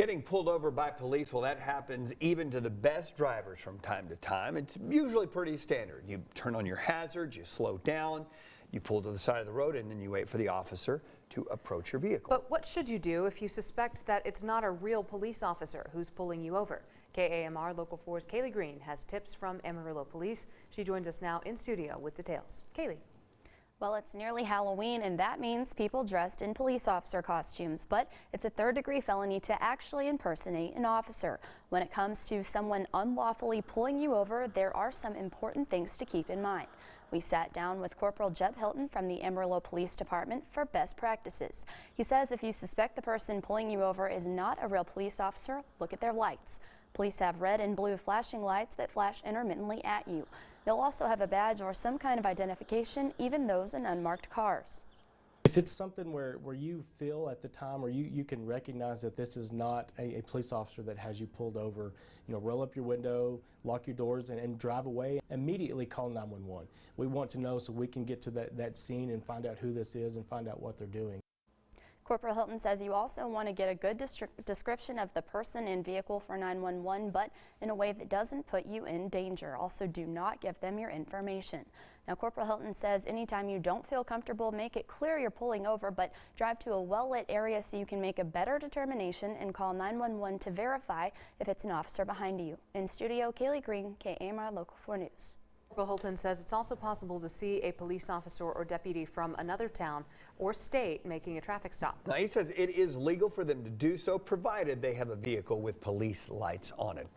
Getting pulled over by police, well, that happens even to the best drivers from time to time. It's usually pretty standard. You turn on your hazards, you slow down, you pull to the side of the road, and then you wait for the officer to approach your vehicle. But what should you do if you suspect that it's not a real police officer who's pulling you over? KAMR Local 4's Kaylee Green has tips from Amarillo Police. She joins us now in studio with details. Kaylee. Well, it's nearly Halloween, and that means people dressed in police officer costumes, but it's a third-degree felony to actually impersonate an officer. When it comes to someone unlawfully pulling you over, there are some important things to keep in mind. We sat down with Corporal Jeb Hilton from the Amarillo Police Department for best practices. He says if you suspect the person pulling you over is not a real police officer, look at their lights. Police have red and blue flashing lights that flash intermittently at you. They'll also have a badge or some kind of identification, even those in unmarked cars. If it's something where you feel at the time or you can recognize that this is not a police officer that has you pulled over, roll up your window, lock your doors, and drive away. Immediately call 911. We want to know so we can get to that scene and find out who this is and find out what they're doing. Corporal Hilton says you also want to get a good description of the person and vehicle for 911, but in a way that doesn't put you in danger. Also, do not give them your information. Now, Corporal Hilton says anytime you don't feel comfortable, make it clear you're pulling over, but drive to a well-lit area so you can make a better determination and call 911 to verify if it's an officer behind you. In studio, Kaylee Green, KAMR Local 4 News. Corporal Hilton says it's also possible to see a police officer or deputy from another town or state making a traffic stop. Now, he says it is legal for them to do so, provided they have a vehicle with police lights on it.